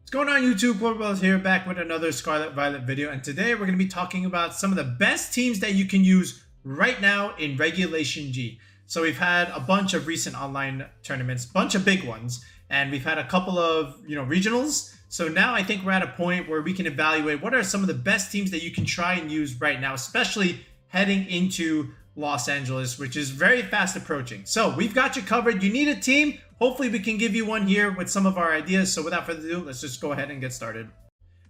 What's going on YouTube? Global here back with another Scarlet Violet video, and today we're going to be talking about some of the best teams that you can use right now in Regulation G. So we've had a bunch of recent online tournaments, bunch of big ones, and we've had a couple of regionals. So now I think we're at a point where we can evaluate what are some of the best teams that you can try and use right now, especially heading into Los Angeles, which is very fast approaching. So we've got you covered. You need a team. Hopefully we can give you one here with some of our ideas. So without further ado, let's just go ahead and get started.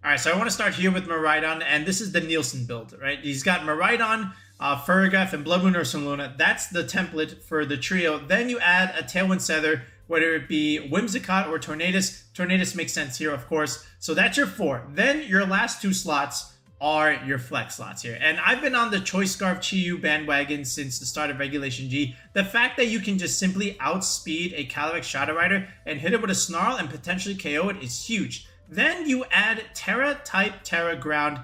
All right, so I want to start here with Miraidon, and this is the Nielsen build, right? He's got Miraidon, Ferrograph, and Blood Moon Ursaluna. That's the template for the trio. Then you add a Tailwind Setter, whether it be Whimsicott or Tornadus. Tornadus makes sense here, of course. So that's your 4. Then your last 2 slots are your flex slots here. And I've been on the Choice Scarf Chi-Yu bandwagon since the start of Regulation G. The fact that you can just simply outspeed a Calyrex Shadow Rider and hit it with a Snarl and potentially KO it is huge. Then you add Terra type Terra Ground,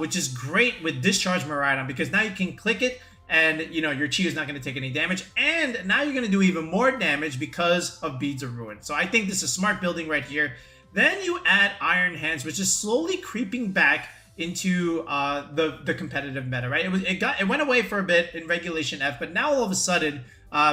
which is great with Discharge Miraidon because now you can click it and your Chi is not going to take any damage. And now you're going to do even more damage because of Beads of Ruin. So I think this is smart building right here. Then you add Iron Hands, which is slowly creeping back into the competitive meta, right? It went away for a bit in Regulation F, but now all of a sudden,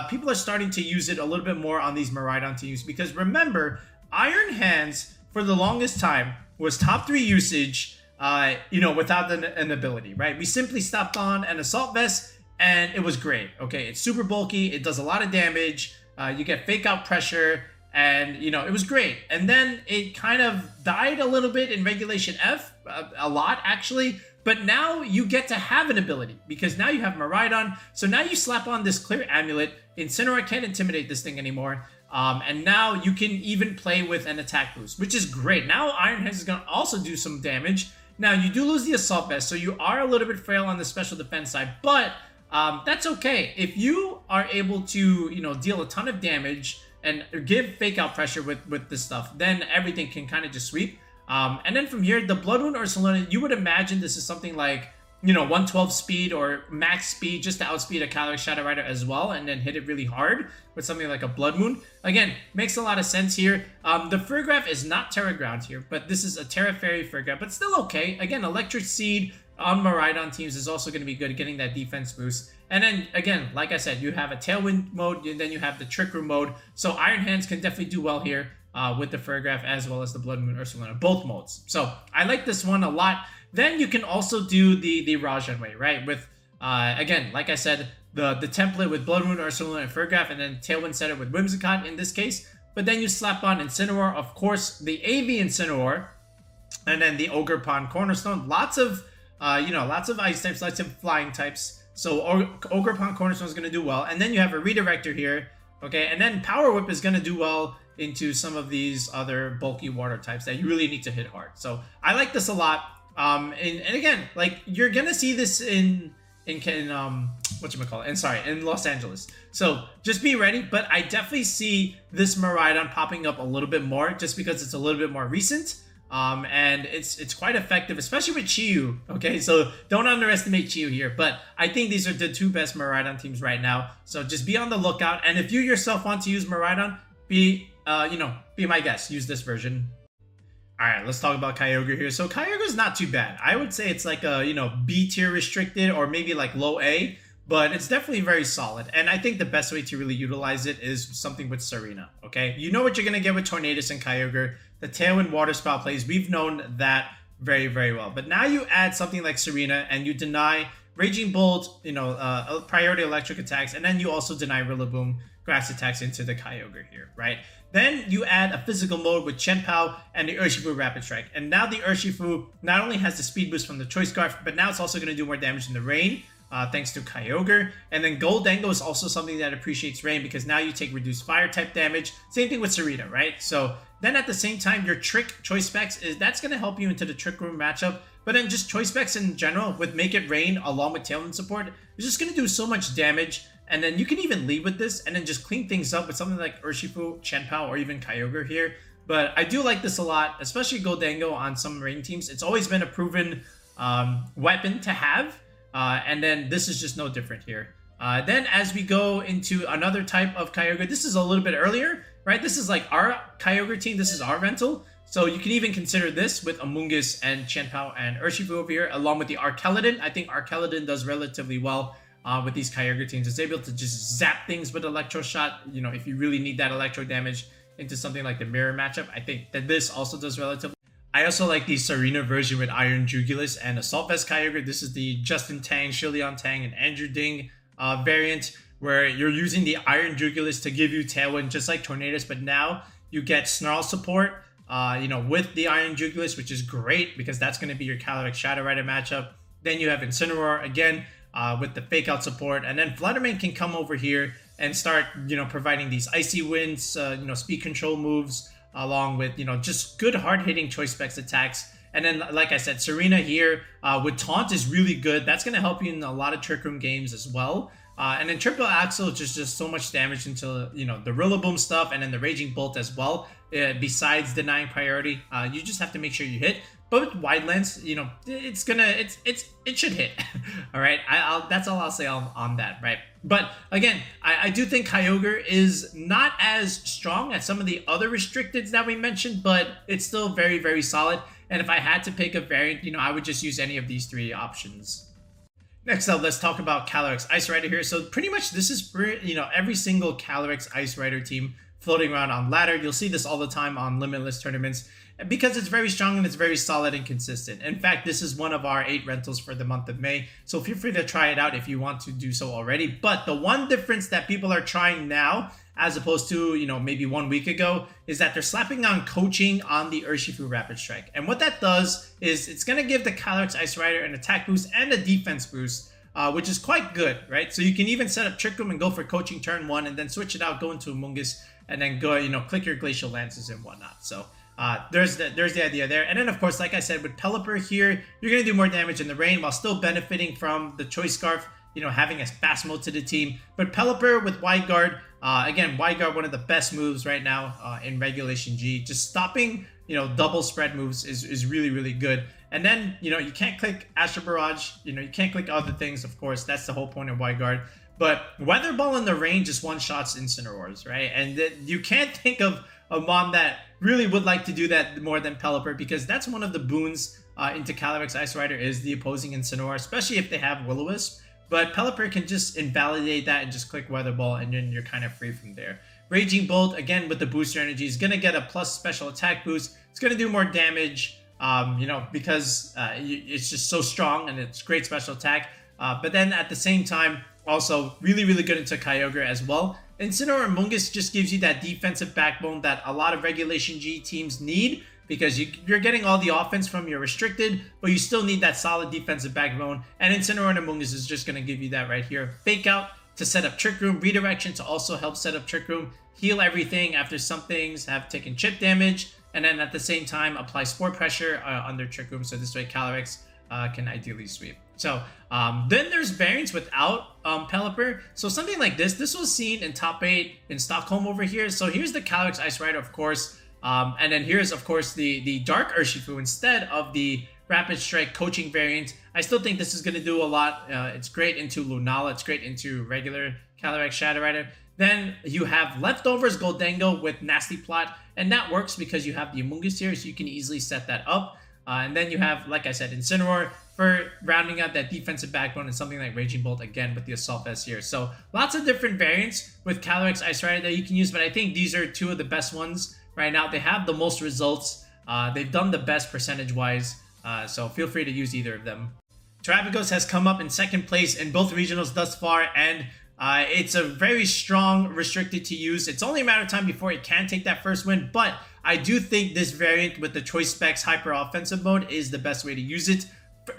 people are starting to use it a little bit more on these Miraidon teams because remember, Iron Hands for the longest time was top 3 usage, without an ability, right? We simply stopped on an Assault Vest and it was great. Okay, it's super bulky, it does a lot of damage, you get fake out pressure, and it was great. And then it kind of died a little bit in Regulation F, a lot actually, but now you get to have an ability because now you have Miraidon. So now you slap on this Clear Amulet. Incineroar can't intimidate this thing anymore, and now you can even play with an attack boost, which is great. Now Iron Hands is going to also do some damage. Now you do lose the Assault Vest, so you are a little bit frail on the special defense side, but that's okay. If you are able to deal a ton of damage and give fake out pressure with this stuff, then everything can kind of just sweep. And then from here, the Blood Moon Ursaluna, you would imagine this is something like 112 speed or max speed just to outspeed a Calyrex Shadow Rider as well, and then hit it really hard with something like a Blood Moon. Again, makes a lot of sense here. The Ferrograph is not Terra Ground here, but this is a Terra Fairy Ferrograph, but still okay. Again, Electric Seed on Miraidon teams is also going to be good at getting that defense boost. And then again, like I said, you have a Tailwind mode, and then you have the Trick Room mode. So Iron Hands can definitely do well here with the Ferrograph as well as the Blood Moon Ursaluna, both modes. So I like this one a lot. Then you can also do the Rajan way, right? With again, like I said, the template with Blood Moon Ursaluna and Ferrograph, and then Tailwind Setter with Whimsicott in this case. But then you slap on Incineroar, of course, the AV Incineroar, and then the Ogre Pond Cornerstone. Lots of lots of ice types, lots of flying types. So Ogre Pond Cornerstone is going to do well. And then you have a Redirector here. Okay, and then Power Whip is going to do well into some of these other bulky water types that you really need to hit hard. So I like this a lot. And again, like you're going to see this in Los Angeles. So just be ready. But I definitely see this Miraidon popping up a little bit more just because it's a little bit more recent. And it's quite effective, especially with Chi-Yu. Okay, so don't underestimate Chi-Yu here, but I think these are the 2 best Miraidon teams right now. So just be on the lookout, and if you yourself want to use Miraidon, be my guest. Use this version. All right, let's talk about Kyogre here. So Kyogre is not too bad. I would say it's like a B tier restricted or maybe like low A, but it's definitely very solid. And I think the best way to really utilize it is something with Tsareena. Okay, you know what you're gonna get with Tornadus and Kyogre. The Tailwind Water Spout plays, we've known that very, very well. But now you add something like Tsareena and you deny Raging Bolt, priority electric attacks, and then you also deny Rillaboom grass attacks into the Kyogre here, right? Then you add a physical mode with Chien-Pao and the Urshifu Rapid Strike. And now the Urshifu not only has the speed boost from the Choice Scarf, but now it's also going to do more damage in the rain, thanks to Kyogre. And then Goldango is also something that appreciates rain because now you take reduced fire type damage. Same thing with Tsareena, right? So then at the same time, your Trick Choice Specs that's going to help you into the Trick Room matchup. But then just Choice Specs in general with Make It Rain along with Tailwind support is just going to do so much damage. And then you can even lead with this and then just clean things up with something like Urshifu, Chien-Pao, or even Kyogre here. But I do like this a lot, especially Goldango on some rain teams. It's always been a proven weapon to have. And then this is just no different here. Then as we go into another type of Kyogre, this is a little bit earlier, right? This is like our Kyogre team. This is our rental. So you can even consider this with Amoonguss and Qianpao and Urshifu over here, along with the Arceladon. I think Arceladon does relatively well with these Kyogre teams. It's able to just zap things with Electro Shot. You know, if you really need that Electro damage into something like the Mirror matchup, I think that this also does relatively. I also like the Tsareena version with Iron Jugulis and Assault Vest Kyogre. This is the Justin Tang, Shilion Tang, and Andrew Ding variant, where you're using the Iron Jugulis to give you Tailwind just like Tornadus, but now you get Snarl support, you know, with the Iron Jugulis, which is great because that's going to be your Calyrex Shadow Rider matchup. Then you have Incineroar again with the Fake Out support, and then Flutterman can come over here and start, you know, providing these Icy Winds, you know, speed control moves, along with, you know, just good hard-hitting Choice Specs attacks. And then, like I said, Tsareena here with Taunt is really good. That's going to help you in a lot of Trick Room games as well. And then Triple Axle, just so much damage into, you know, the Rillaboom stuff, and then the Raging Bolt as well. Besides denying priority, you just have to make sure you hit. But with Wide Lens, you know, it should hit. All right, that's all I'll say on that, right? But again, I do think Kyogre is not as strong as some of the other restricteds that we mentioned, but it's still very, very solid. And if I had to pick a variant, you know, I would just use any of these three options. Next up, let's talk about Calyrex Ice Rider here. So pretty much this is for, you know, every single Calyrex Ice Rider team floating around on ladder. You'll see this all the time on limitless tournaments because it's very strong and it's very solid and consistent. In fact, this is one of our 8 rentals for the month of May. So feel free to try it out if you want to do so already. But the one difference that people are trying now, as opposed to, you know, maybe 1 week ago, is that they're slapping on coaching on the Urshifu Rapid Strike. And what that does is it's going to give the Calyrex Ice Rider an attack boost and a defense boost, which is quite good, right? So you can even set up Trick Room and go for coaching turn 1 and then switch it out, go into Amoonguss, and then go, you know, click your Glacial Lances and whatnot. So there's the idea there. And then, of course, like I said, with Pelipper here, you're going to do more damage in the rain while still benefiting from the Choice Scarf, you know, having a fast mode to the team. But Pelipper with Wide Guard, again, Wide Guard, one of the best moves right now in Regulation G. Just stopping, you know, double spread moves is really, really good. And then, you know, you can't click Astral Barrage, you know, you can't click other things, of course. That's the whole point of Wide Guard. But Weather Ball in the rain just one-shots Incineroars, right? And you can't think of a mon that really would like to do that more than Pelipper, because that's one of the boons into Calyrex Ice Rider is the opposing Incineroar, especially if they have Will-O-Wisp. But Pelipper can just invalidate that and just click Weather Ball, and then you're kind of free from there. Raging Bolt, again, with the booster energy, is going to get a plus special attack boost. It's going to do more damage, you know, because it's just so strong and it's great special attack. But then at the same time, also really, really good into Kyogre as well. Incineroar and Amoonguss just gives you that defensive backbone that a lot of Regulation G teams need, because you're getting all the offense from your restricted, but you still need that solid defensive backbone. And Incineroar and Amoonguss is just going to give you that right here. Fake Out to set up Trick Room, Redirection to also help set up Trick Room, heal everything after some things have taken chip damage, and then at the same time apply Spore Pressure under Trick Room, so this way Calyrex can ideally sweep. So then there's variants without Pelipper. So something like this was seen in top 8 in Stockholm over here. So here's the Calyrex Ice Rider, of course. And then here's, of course, the Dark Urshifu instead of the Rapid Strike coaching variant. I still think this is going to do a lot. It's great into Lunala. It's great into regular Calyrex Shadow Rider. Then you have Leftovers Goldengo with Nasty Plot. And that works because you have the Amoonguss here, so you can easily set that up. And then you have, like I said, Incineroar for rounding out that defensive backbone, and something like Raging Bolt again with the Assault Vest here. So lots of different variants with Calyrex Ice Rider that you can use, but I think these are 2 of the best ones right now. They have the most results. They've done the best percentage-wise, so feel free to use either of them. Terapagos has come up in 2nd place in both regionals thus far, and it's a very strong restricted to use. It's only a matter of time before it can take that first win, but I do think this variant with the Choice Specs Hyper Offensive mode is the best way to use it.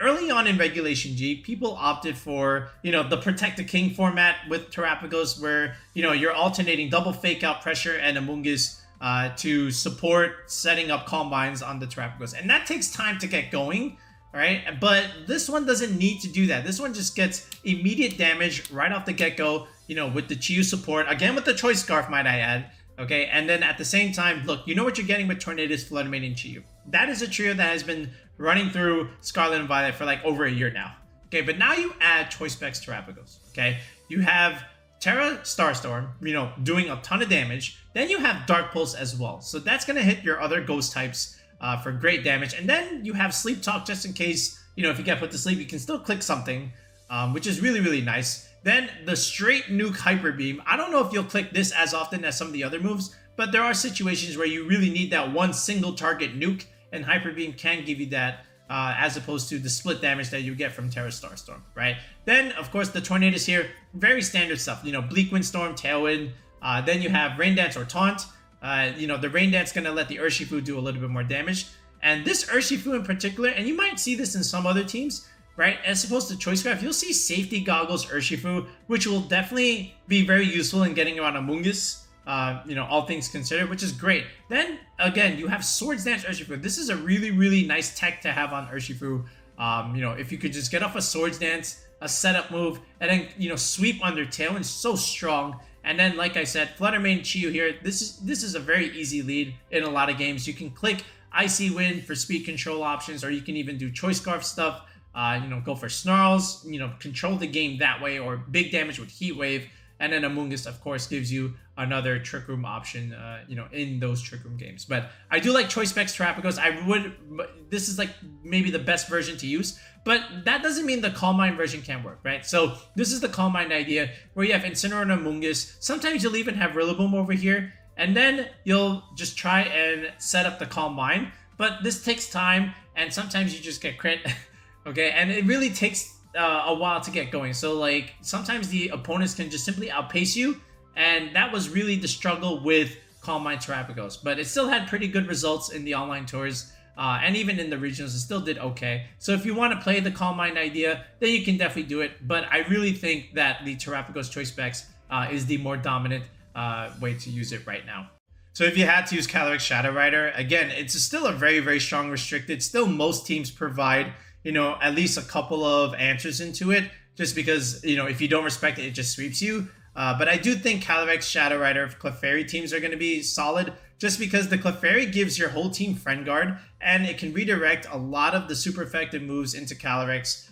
Early on in Regulation G, people opted for, you know, the Protect the King format with Terapagos, where, you know, you're alternating double Fake Out Pressure and Amoonguss to support setting up Calm Minds on the Terapagos. And that takes time to get going, right? But this one doesn't need to do that. This one just gets immediate damage right off the get-go, you know, with the Chiyu support. Again, with the Choice Scarf, might I add. Okay, and then at the same time, look, you know what you're getting with Tornadus, Fluttermane, and Chiyu. That is a trio that has been running through Scarlet and Violet for like over a year now. Okay, but now you add Choice Specs Terapagos. Okay, you have Terra Starstorm, you know, doing a ton of damage. Then you have Dark Pulse as well. So that's going to hit your other ghost types for great damage. And then you have Sleep Talk just in case, you know, if you get put to sleep, you can still click something, which is really, really nice. Then the straight nuke Hyper Beam. I don't know if you'll click this as often as some of the other moves, but there are situations where you really need that one single target nuke, and Hyper Beam can give you that, as opposed to the split damage that you get from Terra Starstorm, right? Then, of course, the Tornadoes here, very standard stuff. You know, Bleak Windstorm, Tailwind. Then you have Rain Dance or Taunt. You know, the Rain Dance gonna let the Urshifu do a little bit more damage. And this Urshifu in particular, and you might see this in some other teams, right? As opposed to Choice Scarf, you'll see Safety Goggles Urshifu, which will definitely be very useful in getting around Amoonguss. You know, all things considered, which is great. Then, again, you have Swords Dance Urshifu. This is a really, really nice tech to have on Urshifu. You know, if you could just get off a Swords Dance, a setup move, and then, you know, sweep under Tailwind, so strong. And then, like I said, Flutter Mane Chiyu here, this is a very easy lead in a lot of games. You can click Icy Wind for speed control options, or you can even do Choice Scarf stuff. You know, go for Snarls, you know, control the game that way, or big damage with Heat Wave. And then Amoonguss, of course, gives you another Trick Room option, you know, in those Trick Room games. But I do like Choice Specs Terapagos. This is like maybe the best version to use, but that doesn't mean the Calm Mind version can't work, right? So this is the Calm Mind idea where you have Incineroar and Amoonguss. Sometimes you'll even have Rillaboom over here, and then you'll just try and set up the Calm Mind. But this takes time, and sometimes you just get crit, okay? And it really takes a while to get going. So like sometimes the opponents can just simply outpace you, and that was really the struggle with Calm Mind Terapagos. But it still had pretty good results in the online tours, and even in the regionals it still did okay. So if you want to play the Calm Mind idea, then you can definitely do it. But I really think that the Terapagos Choice Specs is the more dominant way to use it right now. So if you had to use Calyrex Shadow Rider, again, it's still a very, very strong restricted. Still, most teams provide, you know, at least a couple of answers into it, just because, you know, if you don't respect it, it just sweeps you. But I do think Calyrex Shadow Rider Clefairy teams are going to be solid, just because the Clefairy gives your whole team Friend Guard, and it can redirect a lot of the super effective moves into Calyrex,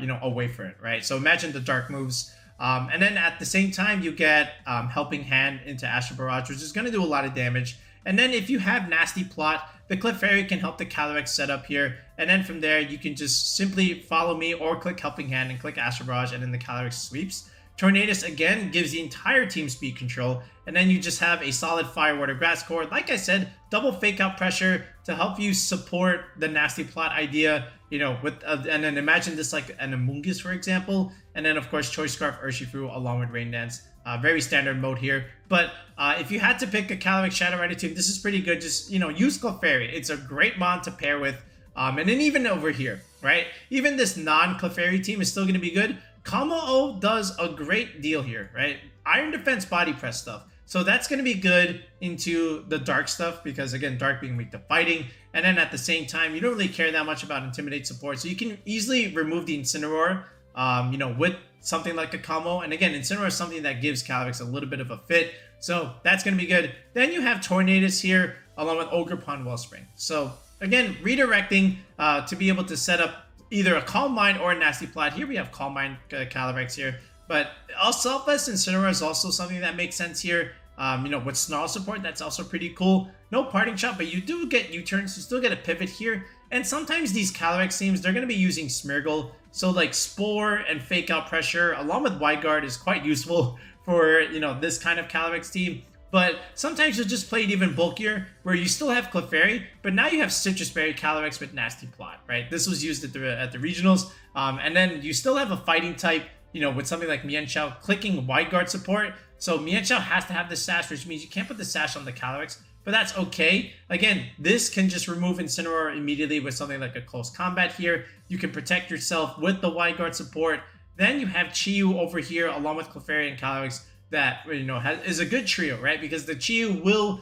you know, away from it, right? So imagine the dark moves. And then at the same time, you get Helping Hand into Astral Barrage, which is going to do a lot of damage. And then if you have Nasty Plot, the Clefairy can help the Calyrex setup here. And then from there, you can just simply follow me or click Helping Hand and click Astral Barrage, and then the Calyrex sweeps. Tornadus, again, gives the entire team speed control. And then you just have a solid Fire, Water, Grass core. Like I said, double Fake Out Pressure to help you support the Nasty Plot idea. You know, with and then imagine this like an Amoonguss, for example. And then, of course, Choice Scarf Urshifu along with Rain Dance. Very standard mode here. But if you had to pick a Calyrex Shadow Rider team, this is pretty good. Just, you know, use Clefairy. It's a great mod to pair with. And then even over here, right? Even this non-Clefairy team is still going to be good. Kamo-O does a great deal here, right? Iron Defense Body Press stuff. So that's going to be good into the Dark stuff because, again, Dark being weak to fighting. And then at the same time, you don't really care that much about Intimidate support. So you can easily remove the Incineroar, you know, with something like a Kamo. And again, Incineroar is something that gives Calyrex a little bit of a fit. So that's going to be good. Then you have Tornadus here along with Ogerpon Wellspring. So again, redirecting to be able to set up either a Calm Mind or a Nasty Plot. Here we have Calm Mind Calyrex here. But Selfless Incineroar is also something that makes sense here. You know, with Snarl support, that's also pretty cool. No Parting Shot, but you do get U-turns. You still get a pivot here. And sometimes these Calyrex teams, they're going to be using Smeargle. So like Spore and Fake Out Pressure along with Wide Guard is quite useful for, you know, this kind of Calyrex team. But sometimes you'll just play it even bulkier, where you still have Clefairy, but now you have Citrus Berry Calyrex with Nasty Plot, right? This was used at the regionals. And then you still have a fighting type, you know, with something like Mienshao clicking Wide Guard support. So Mienshao has to have the sash, which means you can't put the sash on the Calyrex, but that's okay. Again, this can just remove Incineroar immediately with something like a Close Combat here. You can protect yourself with the Wide Guard support. Then you have Chiyu over here along with Clefairy and Calyrex that, you know, is a good trio, right? Because the Chiyu will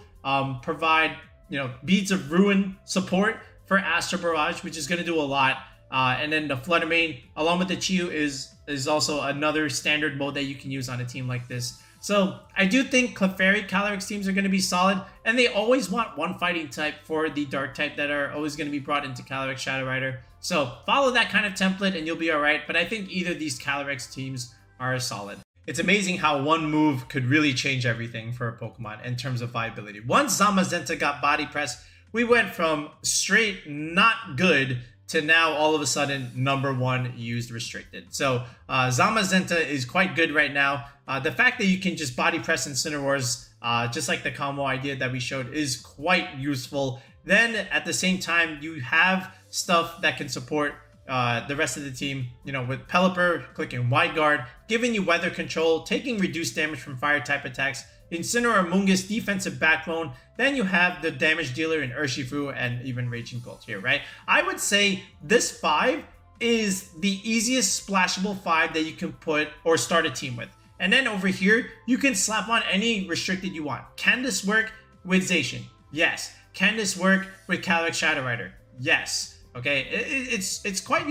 provide, you know, Beads of Ruin support for Astral Barrage, which is going to do a lot. And then the Flutter Mane along with the Chiyu is also another standard mode that you can use on a team like this. So I do think Clefairy Calyrex teams are going to be solid, and they always want one fighting type for the dark type that are always going to be brought into Calyrex Shadow Rider. So follow that kind of template and you'll be alright, but I think either of these Calyrex teams are solid. It's amazing how one move could really change everything for a Pokemon in terms of viability. Once Zamazenta got Body Press, we went from straight not good to now all of a sudden #1 used restricted. So Zamazenta is quite good right now. The fact that you can just body press Incineroars, just like the combo idea that we showed, is quite useful. Then at the same time, you have stuff that can support the rest of the team, with Pelipper clicking wide guard, giving you weather control, taking reduced damage from fire type attacks, Incineroar, Mungus, defensive backbone. Then you have the damage dealer in Urshifu and even Raging Bolt here, right? I would say this 5 is the easiest splashable 5 that you can put or start a team with. And then over here, you can slap on any restricted you want. Can this work with Zacian? Yes. Can this work with Calyrex Shadow Rider? Yes. Okay, it's quite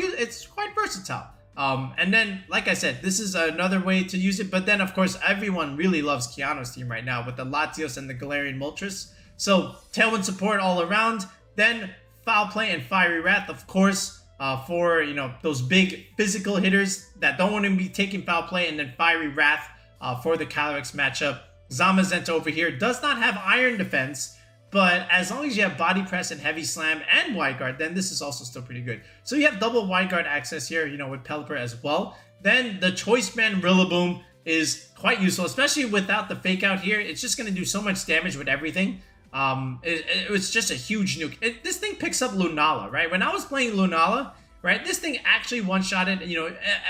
versatile. And then, like I said, this is another way to use it. But then, of course, everyone really loves Keanu's team right now with the Latios and the Galarian Moltres. So Tailwind support all around. Then Foul Play and Fiery Wrath, of course, for those big physical hitters that don't want to be taking Foul Play, and then Fiery Wrath for the Calyrex matchup. Zamazenta over here does not have Iron Defense, but as long as you have Body Press and Heavy Slam and Wide Guard, then this is also still pretty good. So you have double Wide Guard access here, with Pelipper as well. Then the Choice Band Rillaboom is quite useful, especially without the Fake Out here. It's just going to do so much damage with everything. It was just a huge nuke. This thing picks up Lunala, right? When I was playing Lunala, right, this thing actually one-shotted,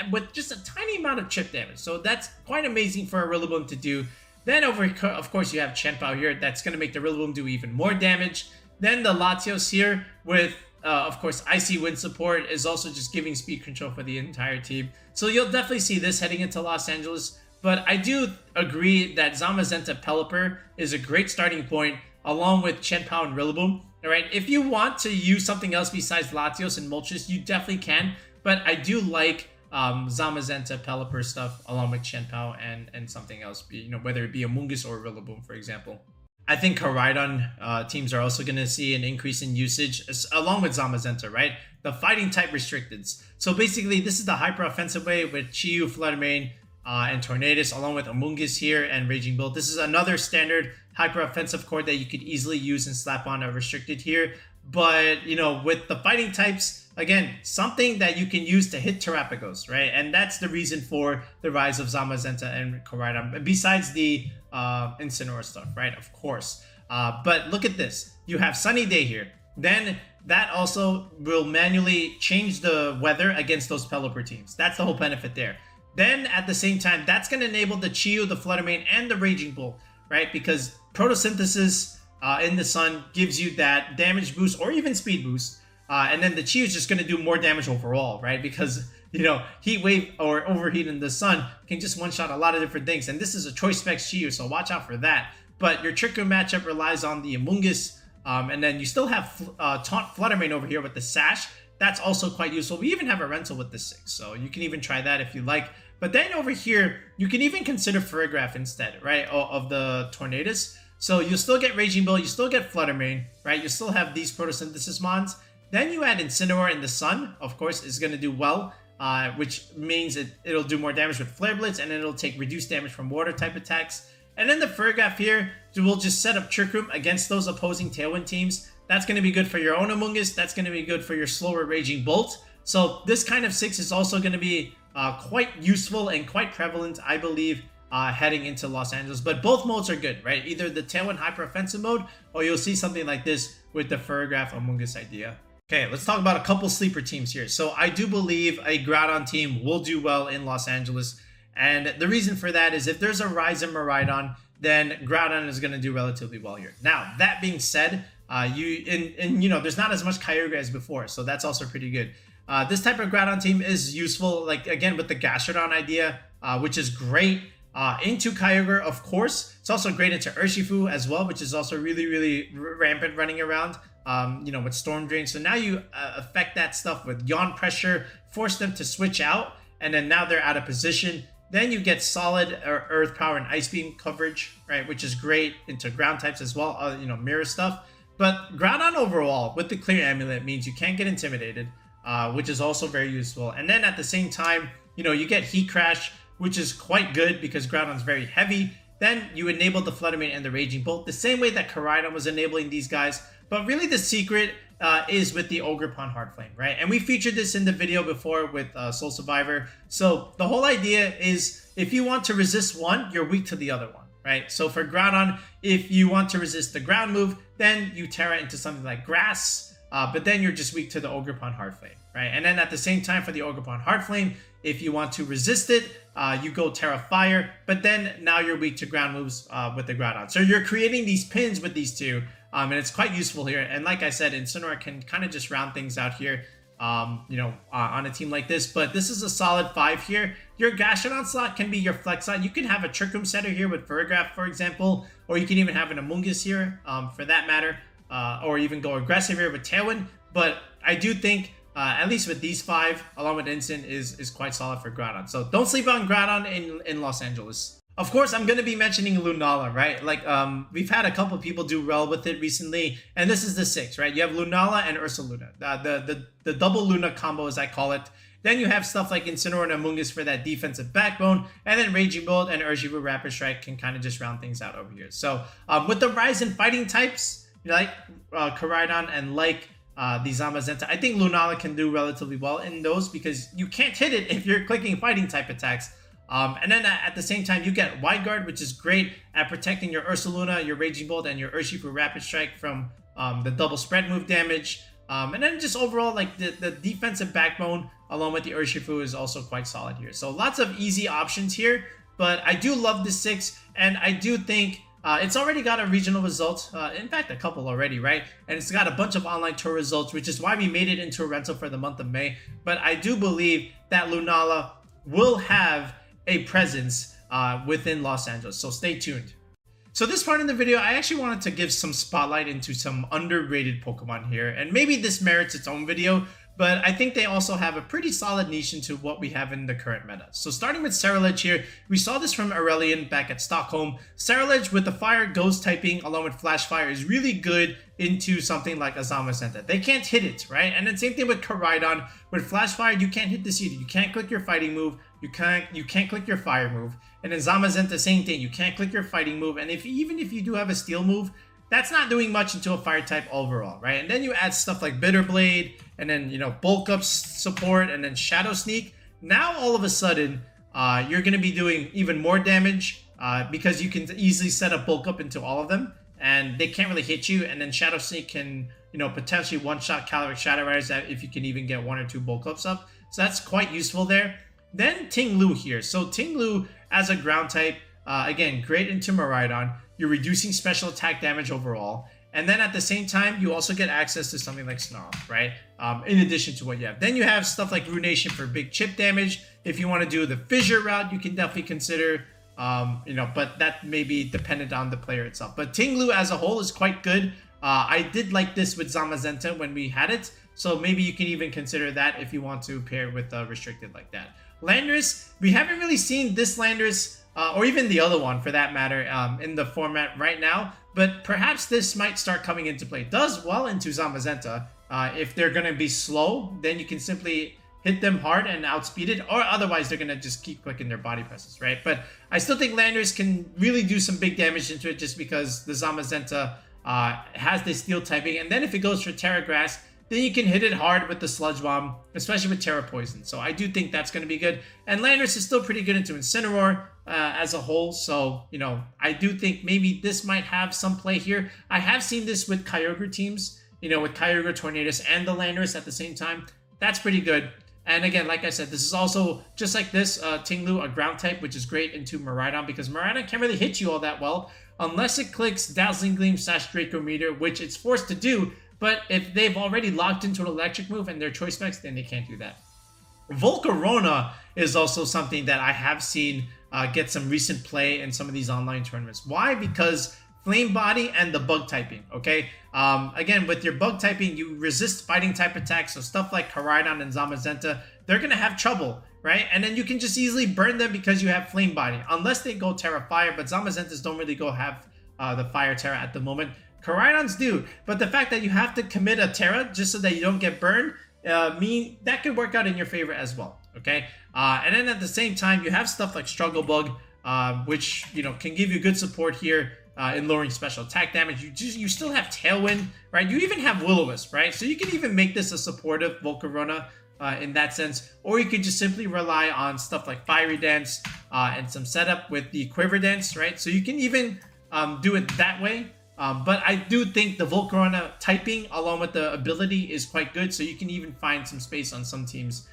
with just a tiny amount of chip damage. So that's quite amazing for a Rillaboom to do. Then over, of course, you have Chenpao here. That's going to make the Rillaboom do even more damage. Then the Latios here with, of course, Icy Wind support is also just giving speed control for the entire team. So you'll definitely see this heading into Los Angeles. But I do agree that Zamazenta Pelipper is a great starting point along with Chenpao and Rillaboom. All right, if you want to use something else besides Latios and Moltres, you definitely can. But I do like Zamazenta Pelipper stuff along with Chenpao and something else, whether it be a Mungus or a Rillaboom, for example. I think Koraidon teams are also going to see an increase in usage along with Zamazenta, right? The fighting type restricteds. So basically, this is the hyper offensive way with Chiyu, Fluttermane, and Tornadus, along with Amoonguss here and Raging Bolt. This is another standard hyper offensive cord that you could easily use and slap on a restricted here. But, with the fighting types, again, something that you can use to hit Terapagos, right? And that's the reason for the rise of Zamazenta and Koraidon, besides the Incineroar stuff, right? Of course. But look at this. You have Sunny Day here. Then that also will manually change the weather against those Pelipper teams. That's the whole benefit there. Then at the same time, that's going to enable the Chiyu, the Fluttermane, and the Raging Bolt, right? Because photosynthesis in the sun gives you that damage boost or even speed boost. And then the Chiyu is just going to do more damage overall, right? Because, Heat Wave or Overheat in the sun can just one-shot a lot of different things. And this is a Choice Specs Chiyu, so watch out for that. But your Trick Room matchup relies on the Amoonguss. And then you still have Taunt Fluttermane over here with the Sash. That's also quite useful. We even have a rental with the 6, so you can even try that if you like. But then over here, you can even consider Ferrigraph instead, right, of the Tornadus. So you'll still get Raging Bull, you still get Fluttermane, right? You still have these photosynthesis mons. Then you add Incineroar in the sun, of course, is going to do well, which means it'll do more damage with Flare Blitz, and it'll take reduced damage from water type attacks. And then the Ferrigraph here will just set up Trick Room against those opposing Tailwind teams. That's going to be good for your own Amoonguss. That's going to be good for your slower Raging Bolt. So this kind of 6 is also going to be quite useful and quite prevalent, I believe, heading into Los Angeles. But both modes are good, right? Either the Tailwind Hyper Offensive mode, or you'll see something like this with the Ferrigraph Amoonguss idea. Okay, let's talk about a couple sleeper teams here. So I do believe a Groudon team will do well in Los Angeles. And the reason for that is if there's a rise in Miraidon, then Groudon is going to do relatively well here. Now, that being said, there's not as much Kyogre as before, so that's also pretty good. This type of Groudon team is useful, like, again, with the Gastrodon idea, which is great into Kyogre, of course. It's also great into Urshifu as well, which is also really, really rampant running around, with Storm Drain. So now you affect that stuff with Yawn Pressure, force them to switch out, and then now they're out of position. Then you get solid Earth Power and Ice Beam coverage, right, which is great into ground types as well, mirror stuff. But Groudon overall, with the Clear Amulet, means you can't get intimidated, which is also very useful. And then at the same time, you get Heat Crash, which is quite good because Groudon's very heavy. Then you enable the Fluttermane and the Raging Bolt, the same way that Koraidon was enabling these guys. But really the secret is with the Ogerpon Heartflame, right? And we featured this in the video before with Soul Survivor. So the whole idea is if you want to resist one, you're weak to the other one, right? So for Groudon, if you want to resist the ground move, then you Terra into something like Grass, but then you're just weak to the Ogerpon Heartflame, right? And then at the same time for the Ogerpon Heartflame, if you want to resist it, you go Terra Fire, but then now you're weak to ground moves with the Groudon. So you're creating these pins with these two, and it's quite useful here. And like I said, Incineroar can kind of just round things out here, on a team like this. But this is a solid 5 here. Your Gastrodon slot can be your flex slot. You can have a Trick Room setter here with Ferrograph, for example, or you can even have an Amoonguss here, for that matter, or even go aggressive here with Tailwind. But I do think, at least with these 5, along with Incin, is quite solid for Groudon. So don't sleep on Groudon in Los Angeles. Of course, I'm going to be mentioning Lunala, right? Like, we've had a couple people do well with it recently, and this is the 6, right? You have Lunala and Ursaluna, the double Luna combo, as I call it. Then you have stuff like Incineroar and Amoonguss for that defensive backbone, and then Raging Bolt and Urshifu Rapid Strike can kind of just round things out over here. So, with the rise in fighting types, like Koraidon and like the Zamazenta, I think Lunala can do relatively well in those because you can't hit it if you're clicking fighting type attacks. And then at the same time, you get Wide Guard, which is great at protecting your Ursaluna, your Raging Bolt, and your Urshifu Rapid Strike from the double spread move damage. And then just overall, like the defensive backbone along with the Urshifu is also quite solid here. So lots of easy options here, but I do love the 6, and I do think it's already got a regional result, in fact a couple already, right? And it's got a bunch of online tour results, which is why we made it into a rental for the month of May. But I do believe that Lunala will have a presence within Los Angeles, so stay tuned. So this part in the video, I actually wanted to give some spotlight into some underrated Pokemon here, and maybe this merits its own video, but I think they also have a pretty solid niche into what we have in the current meta. So starting with Scarlet here, we saw this from Aurelian back at Stockholm. Scarlet with the Fire Ghost typing along with Flash Fire is really good into something like a Zamazenta. They can't hit it, right? And then same thing with Koraidon. With Flash Fire, you can't hit this either. You can't click your fighting move. You can't click your fire move. And then Zamazenta, same thing. You can't click your fighting move. And even if you do have a steel move, that's not doing much into a fire type overall, right? And then you add stuff like Bitter Blade, and then, you know, bulk up support, and then Shadow Sneak. Now all of a sudden, you're going to be doing even more damage because you can easily set up bulk up into all of them, and they can't really hit you. And then Shadow Sneak can, you know, potentially one-shot Calyrex Shadow Riders if you can even get 1 or 2 bulk ups up. So that's quite useful there. Then Ting Lu here. So Ting Lu as a ground type, again, great into Miraidon. You're reducing special attack damage overall. And then at the same time, you also get access to something like Snarl, right? In addition to what you have. Then you have stuff like Ruination for big chip damage. If you want to do the Fissure route, you can definitely consider, you know, but that may be dependent on the player itself. But Ting Lu as a whole is quite good. I did like this with Zamazenta when we had it. So maybe you can even consider that if you want to pair with Restricted like that. Landorus, we haven't really seen this Landorus, or even the other one for that matter, in the format right now, but perhaps this might start coming into play. It does well into Zamazenta. If they're going to be slow, then you can simply hit them hard and outspeed it, or otherwise they're going to just keep clicking their body presses, right? But I still think Landorus can really do some big damage into it just because the Zamazenta has this steel typing, and then if it goes for Terra Grass, then you can hit it hard with the Sludge Bomb, especially with Terra Poison. So I do think that's going to be good. And Landorus is still pretty good into Incineroar as a whole. So, you know, I do think maybe this might have some play here. I have seen this with Kyogre teams, you know, with Kyogre, Tornadus, and the Landorus at the same time. That's pretty good. And again, like I said, this is also, just like this, Ting Lu, a ground type, which is great into Miraidon, because Miraidon can't really hit you all that well, unless it clicks Dazzling Gleam / Draco Meteor, which it's forced to do. But if they've already locked into an electric move and their choice specs, then they can't do that. Volcarona is also something that I have seen get some recent play in some of these online tournaments. Why? Because Flame Body and the bug typing, okay? Again, with your bug typing, you resist fighting type attacks, so stuff like Koraidon and Zamazenta, they're going to have trouble, right? And then you can just easily burn them because you have Flame Body, unless they go Terra Fire, but Zamazentas don't really go have the Fire Terra at the moment. Koraidons do, but the fact that you have to commit a Terra just so that you don't get burned, that could work out in your favor as well, okay? And then at the same time, you have stuff like Struggle Bug, which, you know, can give you good support here in lowering special attack damage. You still have Tailwind, right? You even have Will-O-Wisp, right? So you can even make this a supportive Volcarona in that sense, or you could just simply rely on stuff like Fiery Dance and some setup with the Quiver Dance, right? So you can even do it that way. But I do think the Volcarona typing along with the ability is quite good, so you can even find some space on some teams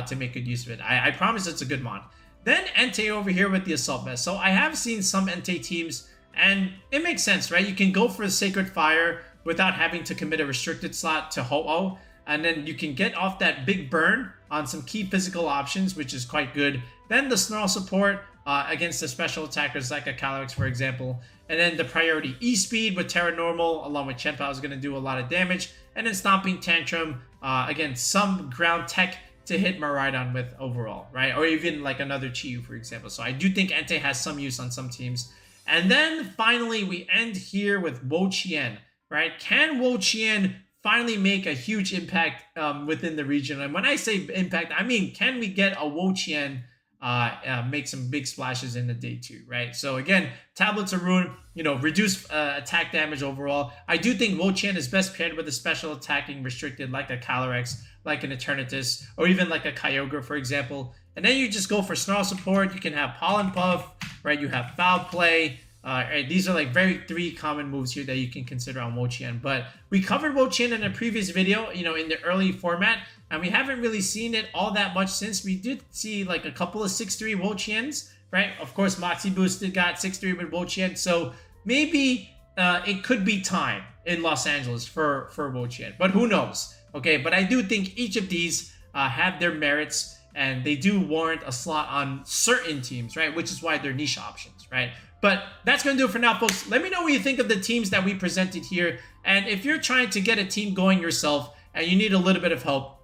to make good use of it. I promise it's a good mod. Then Entei over here with the Assault Vest. So I have seen some Entei teams, and it makes sense, right? You can go for the Sacred Fire without having to commit a restricted slot to Ho-Oh, and then you can get off that big burn on some key physical options, which is quite good. Then the Snarl support against the special attackers like a Calyrex, for example. And then the priority E-Speed with Terra Normal along with Chien-Pao is going to do a lot of damage. And then Stomping Tantrum, again, some ground tech to hit Miraidon with overall, right? Or even like another Chi-Yu, for example. So I do think Entei has some use on some teams. And then finally, we end here with Wo-Chien, right? Can Wo-Chien finally make a huge impact within the region? And when I say impact, I mean, can we get a Wo-Chien make some big splashes in the day 2, right? So again, Tablets of Ruin, reduce attack damage overall. I do think Wo-Chien is best paired with a special attacking restricted like a Calyrex, like an Eternatus, or even like a Kyogre, for example. And then you just go for Snarl support. You can have Pollen Puff, right? You have Foul Play. Right, these are like very 3 common moves here that you can consider on Wo-Chien. But we covered Wo-Chien in a previous video, in the early format, and we haven't really seen it all that much since. We did see like a couple of 6-3 Wo-Chiens, right? Of course, Moxie Boosted got 6-3 with Wo-Chien, so maybe it could be time in Los Angeles for Wo-Chien, but who knows? Okay, but I do think each of these have their merits, and they do warrant a slot on certain teams, right? Which is why they're niche options, right? But that's going to do it for now, folks. Let me know what you think of the teams that we presented here. And if you're trying to get a team going yourself and you need a little bit of help,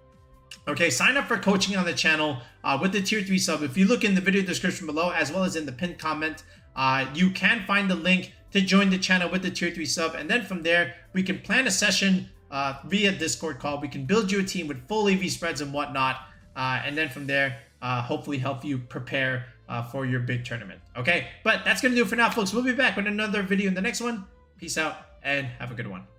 okay, sign up for coaching on the channel with the tier 3 sub. If you look in the video description below, as well as in the pinned comment, you can find the link to join the channel with the tier 3 sub. And then from there, we can plan a session via Discord call. We can build you a team with full EV spreads and whatnot. And then from there, hopefully help you prepare for your big tournament. Okay, but that's going to do it for now, folks. We'll be back with another video in the next one. Peace out and have a good one.